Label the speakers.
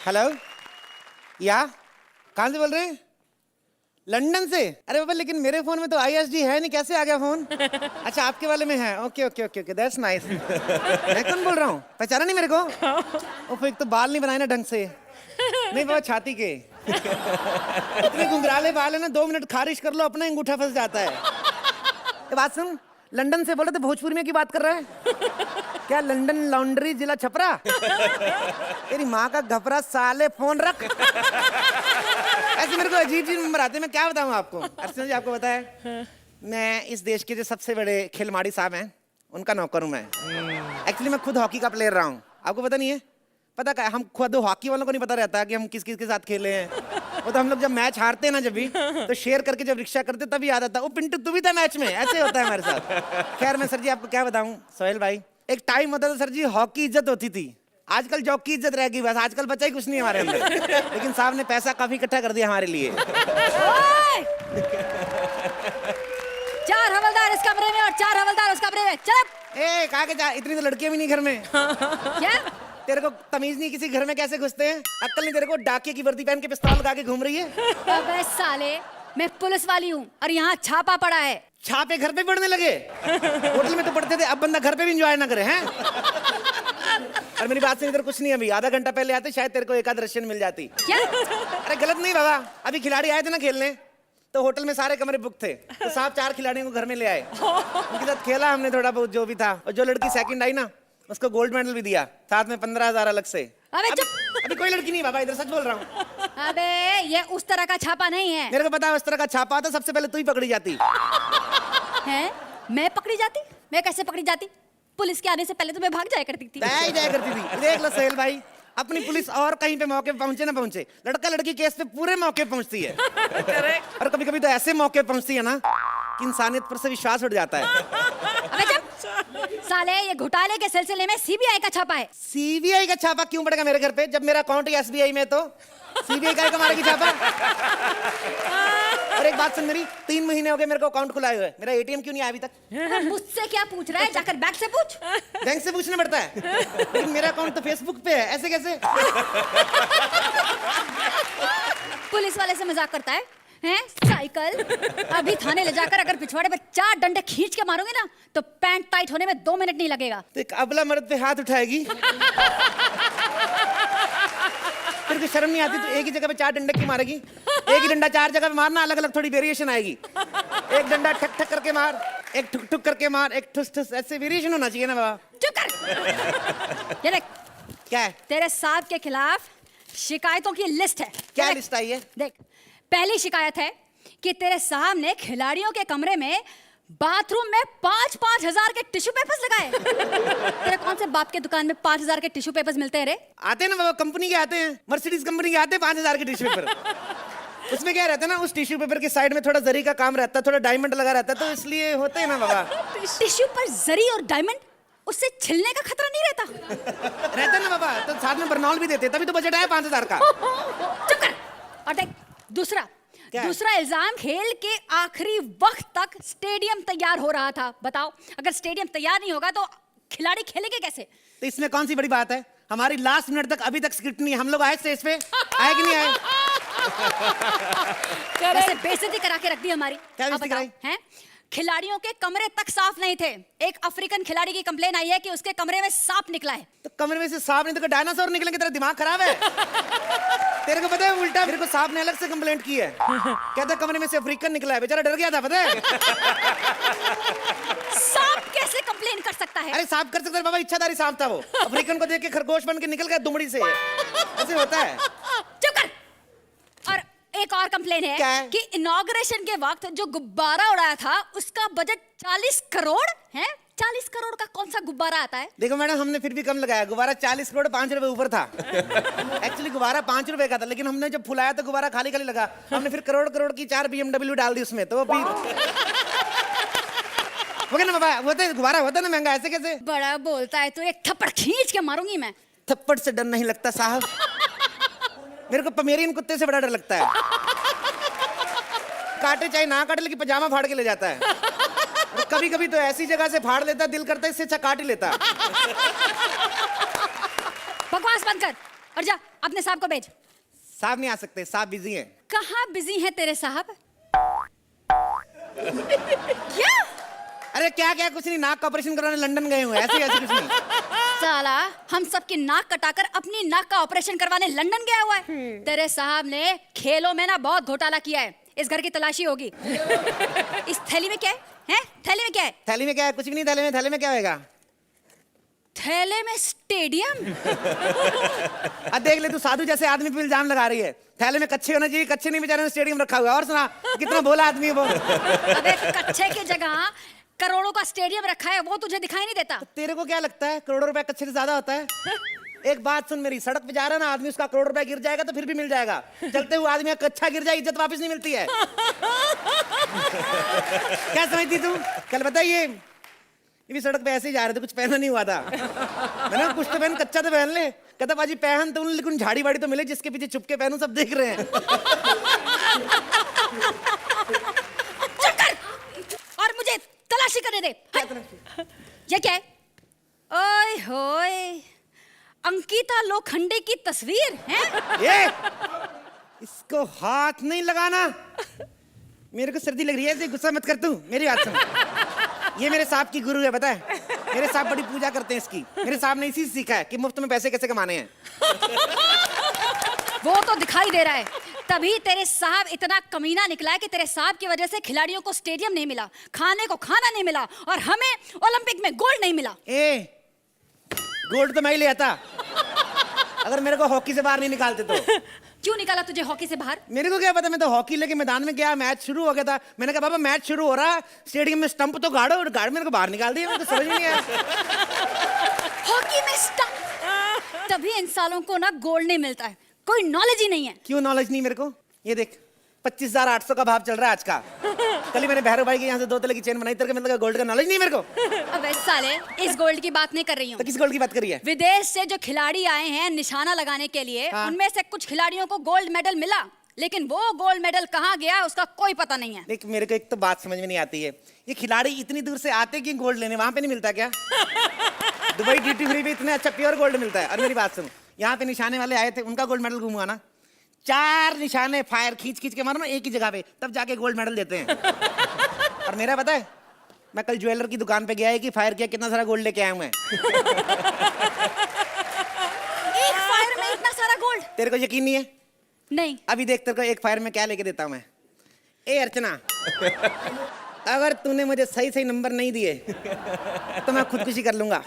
Speaker 1: Hello, या कहाँ से बोल रहे हैं? लंदन से? अरे बाबा, लेकिन मेरे फोन में तो ISD है नहीं, कैसे आ गया फोन? अच्छा, आपके वाले में है। Okay okay okay okay, that's nice. मैं कौन बोल रहा हूँ? पहचाना नहीं मेरे को? ओह, एक तो बाल नहीं बनाए ना ढंग से। नहीं बाबा, छाती के इतने घुंघराले बाल है ना, 2 मिनट खारिश कर लो अपना अंगूठा फंस जाता है। ये बात सुन, लंदन से बोले तो भोजपुरी में की बात कर रहा है क्या? लंदन लॉन्ड्री, जिला छपरा। तेरी माँ का घपरा साले, फोन रख। ऐसे मेरे को अजीब अजीब नंबर आते हैं, मैं क्या बताऊँ आपको? अर्चना जी, आपको पता है मैं इस देश के जो सबसे बड़े खिलवाड़ी साहब हैं उनका नौकर हूँ मैं। एक्चुअली मैं खुद हॉकी का प्लेयर रहा हूँ, आपको पता नहीं है? पता क्या, हम खुद हॉकी वालों को नहीं पता रहता कि हम किस किस के साथ खेले हैं। वो तो हम लोग जब मैच हारते हैं ना, जब भी तो शेयर करके जब रिक्शा करते तभी याद आता, ओ पिंटू तू भी था मैच में, ऐसे होता है हमारे साथ। खैर मैं सर जी आपको क्या बताऊं सोहेल भाई, एक टाइम होता था सर जी हॉकी इज्जत होती थी, आजकल जॉब की इज्जत रह गई बस। आजकल बचा ही कुछ नहीं हमारे अंदर। लेकिन साहब ने पैसा काफी इकट्ठा कर दिया हमारे लिए।
Speaker 2: 4 हवलदार इस कमरे में और 4 हवलदार उस कमरे में। चल।
Speaker 1: ए कहा के जा, इतनी तो लड़कियां भी नहीं घर में।
Speaker 2: क्या?
Speaker 1: तेरे को तमीज नहीं किसी घर में कैसे घुसते हैं? अक्ल नहीं तेरे को? डाकिए की वर्दी पहन के पिस्तौल लगा के घूम रही है।
Speaker 2: अबे साले, मैं पुलिस वाली हूँ और यहाँ छापा पड़ा है।
Speaker 1: छापे घर पे पड़ने लगे? होटल में तो पड़ते थे, अब बंदा घर पे भी एंजॉय ना करे हैं? और मेरी बात से इधर कुछ नहीं, अभी आधा घंटा पहले आते शायद तेरे को एक आध रशियन मिल जाती।
Speaker 2: क्या?
Speaker 1: अरे गलत नहीं बाबा, अभी खिलाड़ी आए थे ना खेलने, तो होटल में सारे कमरे बुक थे, तो साहब 4 खिलाड़ियों को घर में ले आए, उनके साथ खेला हमने थोड़ा बहुत जो भी था, और जो लड़की सेकंड आई ना उसको गोल्ड मेडल भी दिया, साथ में 15,000 अलग से। अभी कोई लड़की नहीं बाबा, इधर सच बोल रहा हूँ।
Speaker 2: अबे ये उस तरह का छापा नहीं है।
Speaker 1: मेरे को पता है उस तरह का छापा आता, सबसे पहले तू ही पकड़ी जाती
Speaker 2: है। मैं पकड़ी जाती? मैं कैसे पकड़ी जाती? पुलिस के आने से पहले तो मैं भाग जाया करती थी।
Speaker 1: जाया करती थी। देख लो सोहेल भाई, अपनी पुलिस और कहीं पे मौके पे पहुंचे ना पहुंचे, लड़का लड़की केस पे पूरे मौके पहुंचती है। और कभी कभी तो ऐसे मौके पहुंचती है ना कि इंसानियत पर से विश्वास उठ जाता है।
Speaker 2: अबे चुप! साले, ये घोटाले के सिलसिले में CBI का छापा है।
Speaker 1: CBI का छापा क्यों पड़ेगा मेरे घर पे, जब मेरा अकाउंट ही SBI में? तो CBI का मारेगी छापा? और एक बात सुन मेरी, 3 महीने हो गए मेरे को अकाउंट खुलाए हुए, मेरा ATM क्यों नहीं आया अभी तक?
Speaker 2: मुझसे क्या पूछ रहा है? जाकर बैंक से पूछ।
Speaker 1: बैंक से पूछना पड़ता है, लेकिन मेरा अकाउंट तो फेसबुक पे है, ऐसे कैसे?
Speaker 2: पुलिस वाले से मजाक करता है? हैं? साइकिल, अभी थाने ले जाकर अगर पिछवाड़े पर 4 डंडे खींच के मारोगे ना तो पैंट टाइट होने में 2 मिनट नहीं लगेगा।
Speaker 1: तो एक अबला मर्द पे हाथ उठाएगी? फिर को शर्म नहीं आती तो एक ही जगह पे 4 डंडे क्यों मारेगी? एक ही डंडा 4 जगह पे मारना, अलग अलग थोड़ी वेरिएशन आएगी। एक डंडा ठक ठक करके मार, एक ठुक ठुक करके मार, एक ठुस ठुस, ऐसे वेरिएशन होना चाहिए ना बाबा।
Speaker 2: चुप कर। ये देख,
Speaker 1: क्या है?
Speaker 2: तेरे साहब के खिलाफ शिकायतों की लिस्ट है।
Speaker 1: क्या लिस्ट आई है?
Speaker 2: देख, पहली शिकायत है कि तेरे साहब ने खिलाड़ियों के कमरे में बाथरूम में 5-5 हजार के टिश्यू पेपर्स लगाए। तेरे कौन से बाप के दुकान में 5,000 के टिश्यू पेपर्स मिलते हैं रे?
Speaker 1: आते हैं ना बाबा, कंपनी के आते हैं, मर्सिडीज कंपनी के आते हैं 5,000 के टिश्यू पेपर। उसमें क्या रहता है ना, उस टिश्यू पेपर के साइड में थोड़ा जरी का काम रहता है, थोड़ा डायमंड लगा रहता है, तो इसलिए होते हैं ना बाबा।
Speaker 2: टिश्यू पर जरी और डायमंड, उससे छिलने का खतरा नहीं रहता?
Speaker 1: रहता है ना बाबा, तो साथ में बर्नॉल भी देते, तभी तो बजट आया 5,000 का।
Speaker 2: चुप कर। और देख, दूसरा इल्जाम, खेल के आखिरी वक्त तक स्टेडियम तैयार हो रहा था। बताओ, अगर स्टेडियम तैयार नहीं होगा तो खिलाड़ी खेलेंगे कैसे?
Speaker 1: तो इसमें कौन सी बड़ी बात है? हमारी लास्ट मिनट तक अभी तक स्क्रिप्ट नहीं, हम लोग आए स्टेज पे, आए कि नहीं आए?
Speaker 2: वैसे बेइज्जती करा के रख दी हमारी।
Speaker 1: क्या बेइज्जती कराई?
Speaker 2: हैं? खिलाड़ियों के कमरे तक साफ नहीं थे। एक अफ्रीकन खिलाड़ी की कंप्लेन आई है कि उसके कमरे में सांप निकला है।
Speaker 1: तो कमरे में से सांप नहीं तो डायनासोर निकलेंगे? तेरा दिमाग खराब है? तेरे को पता है उल्टा मेरे को सांप ने अलग से कंप्लेंट की है, कहता कमरे में से अफ्रीकन निकला है, बेचारा डर गया था, पता है?
Speaker 2: सांप कैसे कंप्लेन कर सकता है?
Speaker 1: अरे सांप कर सकता है बाबा, इच्छाधारी सांप था वो, अफ्रीकन को देख के खरगोश बन के निकल गया दुमड़ी से, ऐसे होता है।
Speaker 2: चुप कर। और एक और कंप्लेन है कि इनॉग्रेशन के वक्त जो गुब्बारा उड़ाया था उसका बजट 40 करोड़ है। 40 करोड़ का कौन सा गुब्बारा आता है?
Speaker 1: देखो मैडम, हमने फिर भी कम लगाया, गुब्बारा 40 करोड़ 5 रुपए ऊपर था। एक्चुअली गुब्बारा 5 रुपए का था, लेकिन हमने जब फुलाया तो गुब्बारा खाली खाली लगा, हमने फिर करोड़ करोड़ की 4 BMW डाल दी उसमें, तो फिर हो गया ना बाबा। होता है गुब्बारा, होता है ना महंगा, ऐसे कैसे?
Speaker 2: बड़ा बोलता है तो एक थप्पड़ खींच के मारूंगी मैं।
Speaker 1: थप्पड़ से डर नहीं लगता साहब, मेरे को पमेरियन कुत्ते से बड़ा डर लगता है। काटे चाहे ना काटे, लेकिन पजामा फाड़ के ले जाता है। कभी कभी तो ऐसी जगह से फाड़ लेता, दिल करता है इससे अच्छा काट ही लेता।
Speaker 2: बकवास बंद कर और जा अपने साहब को भेज।
Speaker 1: साहब नहीं आ सकते, साहब बिजी हैं।
Speaker 2: कहाँ बिजी है तेरे साहब? क्या?
Speaker 1: अरे क्या क्या, कुछ नहीं, नाक का ऑपरेशन करवाने लंदन गए हुए, ऐसे ऐसे कुछ नहीं।
Speaker 2: साला हम सबकी नाक कटाकर अपनी नाक का ऑपरेशन करवाने लंदन गया हुआ है। तेरे साहब ने खेलों में ना बहुत घोटाला किया है। इस घर की तलाशी होगी। इस थैली में क्या है? हैं? थैली में क्या है?
Speaker 1: थैली में क्या है? कुछ भी नहीं थैले में। थैले में क्या होएगा?
Speaker 2: थैले में स्टेडियम।
Speaker 1: अब देख ले, तू साधु जैसे आदमी पे इल्जाम लगा रही है। थैले में कच्चे होना चाहिए, कच्चे नहीं, बेचारे ने स्टेडियम रखा हुआ है। और सुना, कितना भोला आदमी है वो।
Speaker 2: अबे कच्चे की जगह करोड़ों का स्टेडियम रखा है, वो तुझे दिखाई नहीं देता?
Speaker 1: तो तेरे को क्या लगता है करोड़ों रुपए कच्चे से ज्यादा होता है? एक बात सुन मेरी, सड़क पे जा रहा है ना आदमी, उसका करोड़ रुपए गिर जाएगा तो फिर भी मिल जाएगा। चलते हुए आदमी का कच्चा गिर जाए, इज्जत वापस नहीं मिलती है। क्या समझती तू? कल बताइए, ये भी सड़क पे ऐसे ही जा रहे थे, कुछ पहना नहीं हुआ था। मैंने कुछ तो पहन, कच्चा तो पहन ले। कहता बाजी पहन तो, लेकिन झाड़ी वाड़ी तो मिले जिसके पीछे छुप के पहनूं, सब देख रहे हैं।
Speaker 2: और मुझे तलाशी करने दे। ये क्या है? ओए होए, अंकिता लोखंडे की तस्वीर है।
Speaker 1: ये इसको हाथ नहीं लगाना। मेरे को सर्दी लग रही है, गुस्सा मत कर तू। मेरी बात सुन, ये मेरे साहब की गुरु है, पता है? मेरे साहब बड़ी पूजा करते हैं इसकी। मेरे साहब ने इसी से सीखा है कि मुफ्त में पैसे कैसे कमाने हैं।
Speaker 2: वो तो दिखाई दे रहा है, तभी तेरे साहब इतना कमीना निकला है कि तेरे साहब की वजह से खिलाड़ियों को स्टेडियम नहीं मिला, खाने को खाना नहीं मिला, और हमें ओलंपिक में गोल्ड नहीं मिला।
Speaker 1: गोल्ड तो मैं ही ले आता अगर मेरे को हॉकी से बाहर नहीं निकालते तो।
Speaker 2: क्यों निकाला तुझे हॉकी से बाहर?
Speaker 1: मेरे को क्या पता, मैं तो हॉकी लेके मैदान में गया, मैच शुरू हो गया था। मैंने कहा बाबा मैच शुरू हो रहा, स्टेडियम में स्टंप तो गाड़ो, और गाड़ मेरे को बाहर निकाल दिया। मेरे को समझ नहीं आया।
Speaker 2: हॉकी में स्टंप, तभी इन सालों को ना गोल्ड नहीं मिलता है। कोई नॉलेज ही नहीं है।
Speaker 1: क्यों नॉलेज नहीं मेरे को? ये देख, 25,800 का भाव चल रहा है आज का। कल ही मैंने भैरव भाई के यहाँ से 2 तले की चेन बनाई, तेरे को मतलब गोल्ड का नॉलेज नहीं मेरे को।
Speaker 2: अबे साले, इस गोल्ड की बात नहीं कर रही हूँ।
Speaker 1: तो किस गोल्ड की बात करी है?
Speaker 2: विदेश से जो खिलाड़ी आए हैं निशाना लगाने के लिए,
Speaker 1: हाँ।
Speaker 2: उनमें से कुछ खिलाड़ियों को गोल्ड मेडल मिला, लेकिन वो गोल्ड मेडल कहाँ गया उसका कोई पता नहीं है।
Speaker 1: देख, मेरे को एक तो बात समझ में नहीं आती है, ये खिलाड़ी इतनी दूर से आते कि गोल्ड लेने, वहां पे नहीं मिलता क्या? दुबई ड्यूटी फ्री पे इतना अच्छा प्योर गोल्ड मिलता है। और मेरी बात सुन, यहाँ पे निशाने वाले आए थे, उनका गोल्ड मेडल गुम हुआ ना। 4 निशाने फायर खींच खींच के मारो ना एक ही जगह पे, तब जाके गोल्ड मेडल देते हैं। और मेरा पता है, मैं कल ज्वेलर की दुकान पे गया है कि फायर किया, कितना सारा गोल्ड लेके आया हूं मैं।
Speaker 2: एक फायर में इतना सारा गोल्ड?
Speaker 1: तेरे को यकीन नहीं है?
Speaker 2: नहीं।
Speaker 1: अभी देख, तेरे को एक फायर में क्या लेके देता हूं मैं। ए अर्चना, अगर तूने मुझे सही सही नंबर नहीं दिए तो मैं खुदकुशी कर लूंगा।